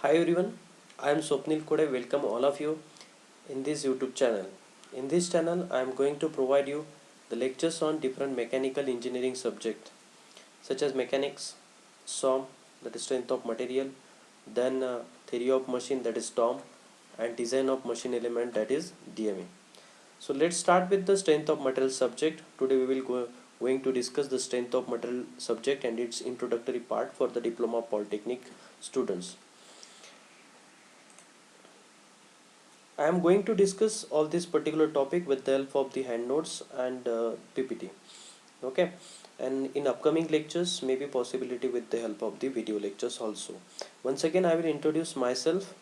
Hi everyone, I am Swapnil Kode. Welcome all of you in this YouTube channel. In this channel, I am going to provide you the lectures on different mechanical engineering subjects such as mechanics, SOM, that is strength of material, then theory of machine, that is TOM, and design of machine element, that is DME. So let's start with the strength of material subject. Today we will going to discuss the strength of material subject and its introductory part for the diploma polytechnic students. I am going to discuss all this particular topic with the help of the hand notes and PPT. Okay, and in upcoming lectures, maybe possibility with the help of the video lectures also. Once again, I will introduce myself.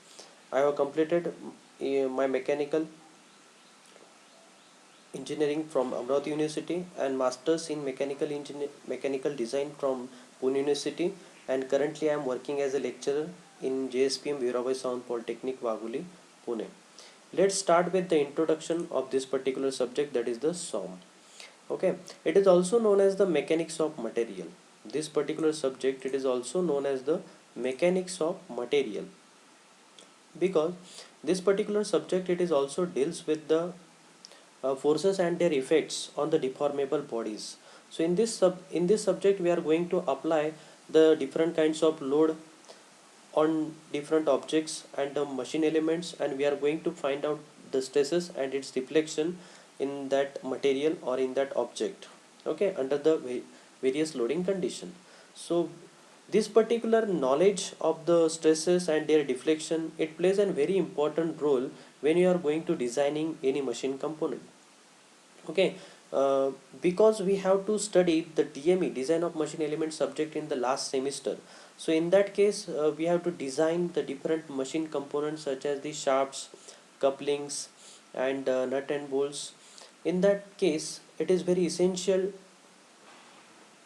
I have completed my mechanical engineering from Amravati University and masters in mechanical design from Pune University, and currently I am working as a lecturer in JSPM Veerabhai Sawant Polytechnic Wagholi, Pune. Let's start with the introduction of this particular subject, that is the SOM. Okay, it is also known as the mechanics of material. This particular subject, it is also known as the mechanics of material, because this particular subject, it is also deals with the forces and their effects on the deformable bodies. So in this subject we are going to apply the different kinds of load on different objects and the machine elements, and we are going to find out the stresses and its deflection in that material or in that object, okay, under the various loading condition. So this particular knowledge of the stresses and their deflection, it plays a very important role when you are going to designing any machine component. Okay, because we have to study the DME, design of machine element subject, in the last semester. So in that case, we have to design the different machine components such as the shafts, couplings, and nut and bolts. In that case, it is very essential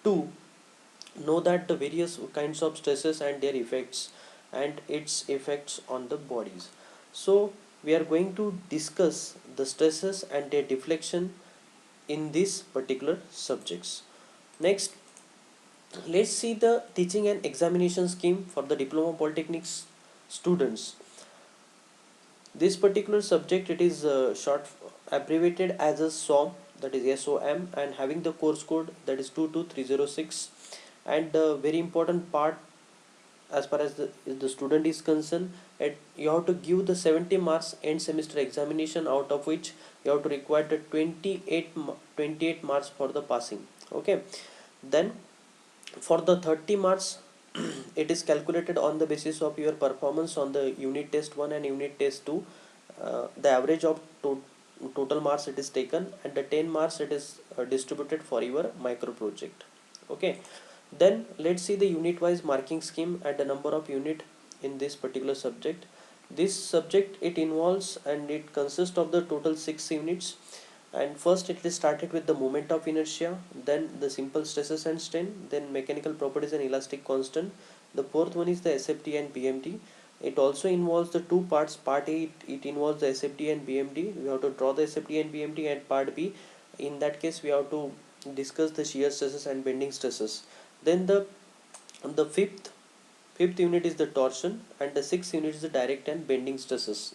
to know that the various kinds of stresses and their effects and its effects on the bodies. So we are going to discuss the stresses and their deflection in these particular subjects. Next, let's see the teaching and examination scheme for the diploma polytechnics students. This particular subject, it is short abbreviated as a SOM, that is SOM, and having the course code, that is 22306. And the very important part as far as the student is concerned, you have to give the 70 marks end semester examination, out of which you have to require the 28 marks for the passing. Okay, then for the 30 marks it is calculated on the basis of your performance on the unit test 1 and unit test 2. The average of total marks it is taken, and the 10 marks it is distributed for your micro project. Okay, then let's see the unit wise marking scheme and the number of unit in this particular subject. This subject, it involves and it consists of the total 6 units. And first it is started with the moment of inertia, then the simple stresses and strain, then mechanical properties and elastic constant. The fourth one is the SFD and BMD. It also involves the two parts. Part A, it involves the SFD and BMD. We have to draw the SFD and BMD. And part B, in that case we have to discuss the shear stresses and bending stresses. Then the fifth unit is the torsion, and the sixth unit is the direct and bending stresses.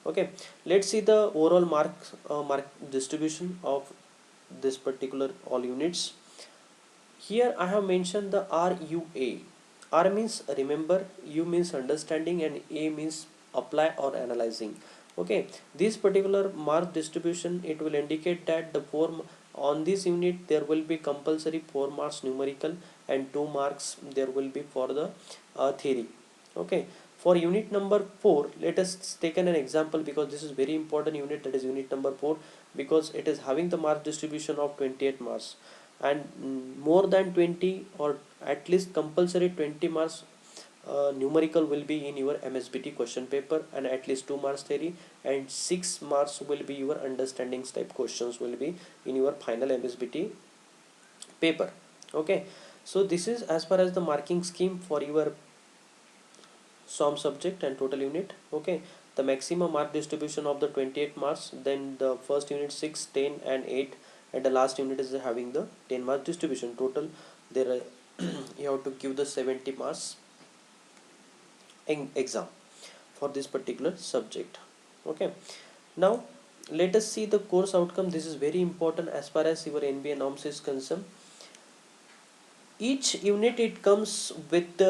Okay, let's see the overall mark distribution of this particular all units. Here I have mentioned the RUA. R means remember, U means understanding, and A means apply or analyzing. Okay, this particular mark distribution, it will indicate that the on this unit there will be compulsory 4 marks numerical and 2 marks there will be for the theory. Okay, for unit number 4, let us take an example, because this is very important unit, that is unit number 4, because it is having the mark distribution of 28 marks, and more than 20 or at least compulsory 20 marks numerical will be in your MSBT question paper, and at least 2 marks theory, and 6 marks will be your understanding type questions will be in your final MSBT paper. Okay, so this is as far as the marking scheme for your SOM subject and total unit. Okay, the maximum mark distribution of the 28 marks, then the first unit 6, 10 and 8, and the last unit is having the 10 mark distribution. Total there you have to give the 70 marks. exam for this particular subject. Okay, now let us see the course outcome. This is very important as far as your NBA norms is concerned. Each unit, it comes with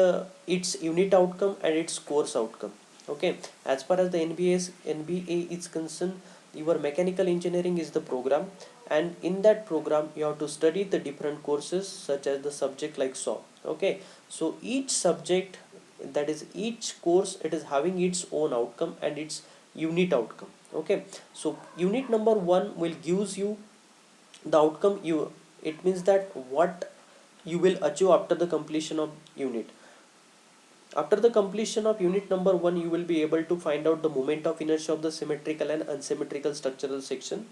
its unit outcome and its course outcome. Okay, as far as the NBA is concerned, your mechanical engineering is the program, and in that program you have to study the different courses such as the subject like saw. Okay, so each subject, that is each course, it is having its own outcome and its unit outcome. Okay, so unit number 1 will gives you the outcome. It means that what you will achieve after the completion of unit. After the completion of unit number 1, you will be able to find out the moment of inertia of the symmetrical and unsymmetrical structural section.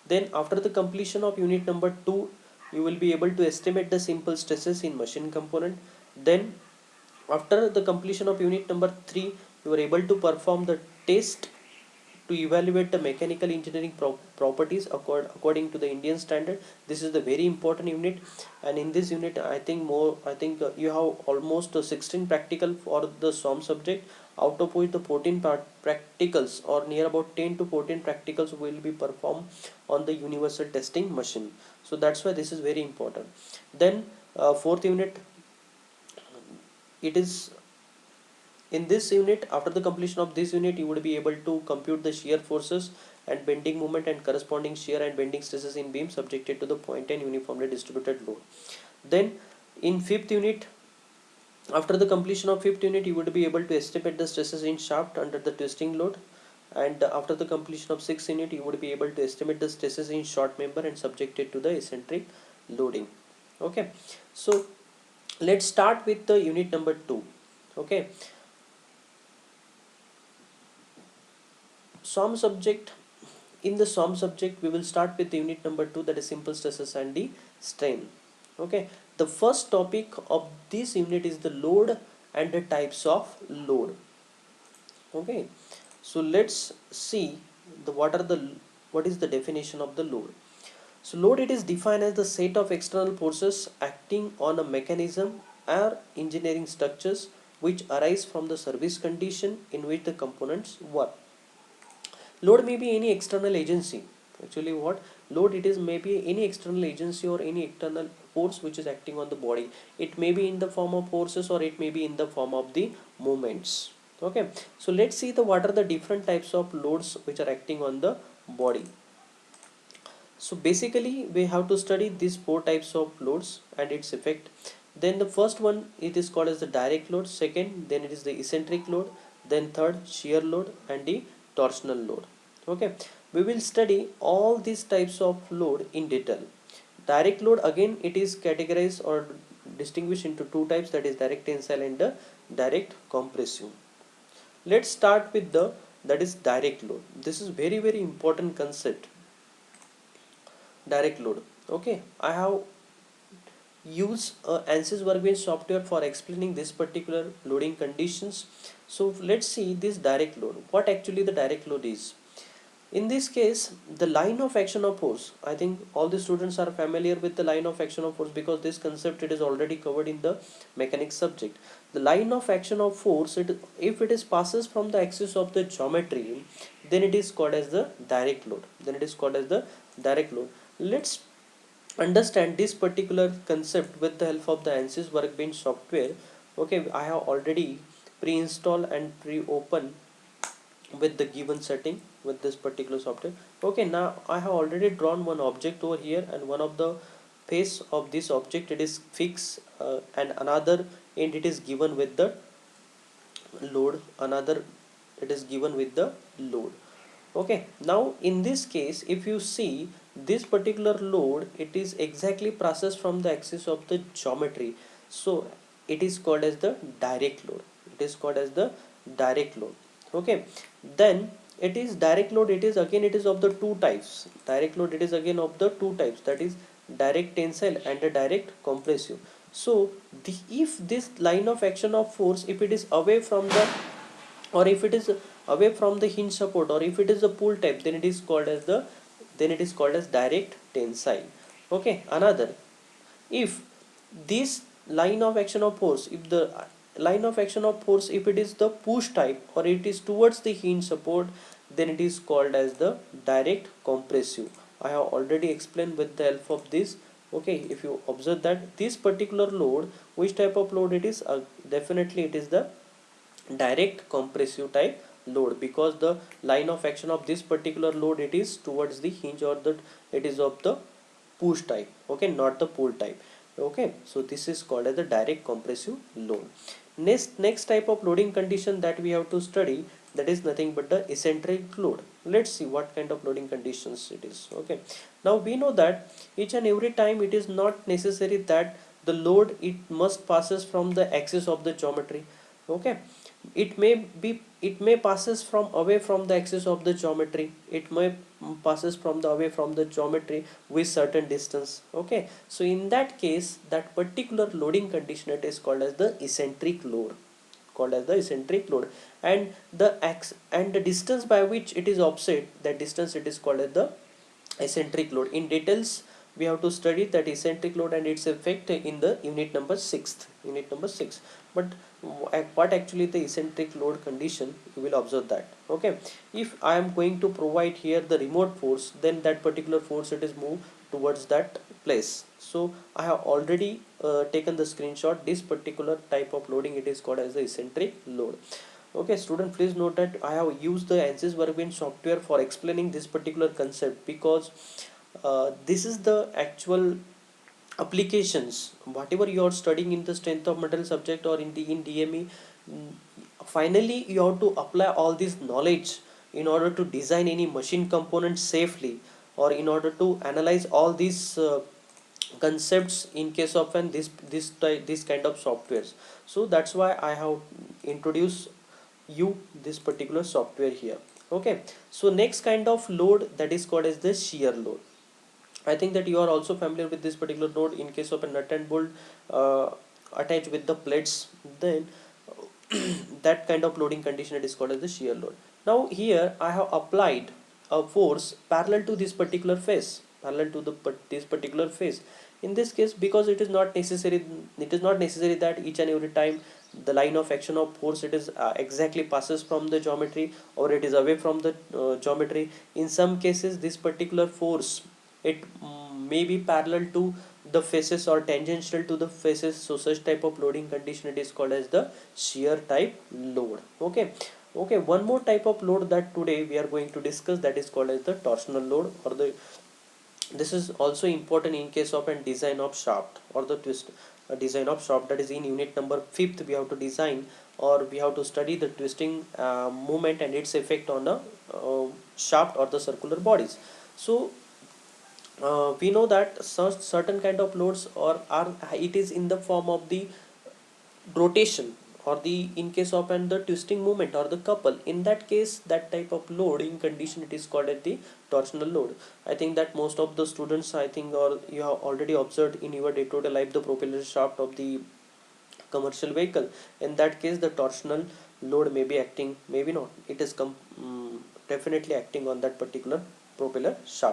Then after the completion of unit number 2, you will be able to estimate the simple stresses in machine component. Then after the completion of unit number 3, you are able to perform the test to evaluate the mechanical engineering properties according to the Indian standard. This is the very important unit, and in this unit I think you have almost 16 practical for the SOM subject, out of which the 14 practicals, or near about 10 to 14 practicals, will be performed on the universal testing machine. So that's why this is very important. Then fourth unit, it is in this unit. After the completion of this unit, you would be able to compute the shear forces and bending moment and corresponding shear and bending stresses in beam subjected to the point and uniformly distributed load. Then in fifth unit, after the completion of fifth unit, you would be able to estimate the stresses in shaft under the twisting load. And after the completion of sixth unit, you would be able to estimate the stresses in short member and subjected to the eccentric loading. Okay, so let's start with the unit number 2. Okay, SOM subject. In the SOM subject, we will start with the unit number 2, that is simple stresses and the strain. Okay, the first topic of this unit is the load and the types of load. Okay, so let's see what is the definition of the load. So load, it is defined as the set of external forces acting on a mechanism or engineering structures which arise from the service condition in which the components work. Load may be any external agency. Actually, what load it is, may be any external agency or any external force which is acting on the body. It may be in the form of forces, or it may be in the form of the moments. Okay, so let's see the what are the different types of loads which are acting on the body. So basically we have to study these 4 types of loads and its effect. Then the first one, it is called as the direct load. Second, then it is the eccentric load. Then third, shear load and the torsional load. Okay, we will study all these types of load in detail. Direct load, again it is categorized or distinguished into 2 types, that is direct tensile and the direct compressive. Let's start with the that is direct load. This is very important concept, direct load. Okay, I have used ANSYS Workbench software for explaining this particular loading conditions. So let's see this direct load, what actually the direct load is. In this case, the line of action of force, I think all the students are familiar with the line of action of force, because this concept it is already covered in the mechanics subject. The line of action of force, if it is passes from the axis of the geometry, then it is called as the direct load. Let's understand this particular concept with the help of the ANSYS Workbench software. Okay, I have already pre-installed and pre-opened with the given setting with this particular software. Okay, now I have already drawn one object over here, and one of the face of this object, it is fixed, and another end it is given with the load, another it is given with the load. Okay, now in this case, if you see this particular load, it is exactly processed from the axis of the geometry, so it is called as the direct load. Okay, then it is direct load, it is of the 2 types. Direct load, it is again of the 2 types, that is direct tensile and the direct compressive. So if this line of action of force, if it is away from the, or if it is away from the hinge support, or if it is a pull type, then it is called as direct tensile. Okay, another, if this line of action of force, if the line of action of force, if it is the push type or it is towards the hinge support, then it is called as the direct compressive. I have already explained with the help of this. Okay, if you observe that this particular load, which type of load it is, definitely it is the direct compressive type load, because the line of action of this particular load, it is towards the hinge, or that it is of the push type. Okay, not the pull type. Okay, so this is called as the direct compressive load. Next type of loading condition that we have to study, that is nothing but the eccentric load. Let's see what kind of loading conditions it is. Okay, now we know that each and every time it is not necessary that the load it must passes from the axis of the geometry. Okay, it may passes from away from the axis of the geometry, it may passes from the away from the geometry with certain distance. Okay, so in that case, that particular loading condition, it is called as the eccentric load, and the distance by which it is offset, that distance it is called as the eccentric load. In details we have to study that eccentric load and its effect in the unit number 6. But what actually the eccentric load condition, you will observe that. Okay, if I am going to provide here the remote force, then that particular force it is moved towards that place. So I have already taken the screenshot. This particular type of loading, it is called as the eccentric load. Okay, student, please note that I have used the ANSYS Workbench software for explaining this particular concept, because this is the actual applications. Whatever you are studying in the strength of material subject or in DME, finally you have to apply all this knowledge in order to design any machine component safely, or in order to analyze all these concepts in case of this kind of softwares. So that's why I have introduced you this particular software here. Okay, so next kind of load, that is called as the shear load. I think that you are also familiar with this particular load in case of a nut and bolt attached with the plates. Then that kind of loading condition, it is called as the shear load. Now here I have applied a force parallel to this particular face, this particular face. In this case, because it is not necessary that each and every time the line of action of force, it is exactly passes from the geometry, or it is away from the geometry. In some cases, this particular force, it may be parallel to the faces or tangential to the faces. So such type of loading condition, it is called as the shear type load. Okay, one more type of load that today we are going to discuss, that is called as the torsional load, or the this is also important in case of a design of shaft or the twist design of shaft. That is in unit number 5th, we have to design, or we have to study the twisting movement and its effect on the shaft or the circular bodies. So we know that such certain kind of loads, or are it is in the form of the rotation, or the in case of and the twisting movement or the couple. In that case, that type of loading condition, it is called as the torsional load. I think that most of the students, I think, or you have already observed in your day-to-day life the propeller shaft of the commercial vehicle. In that case, the torsional load may be acting, maybe not, it is definitely acting on that particular propeller shaft.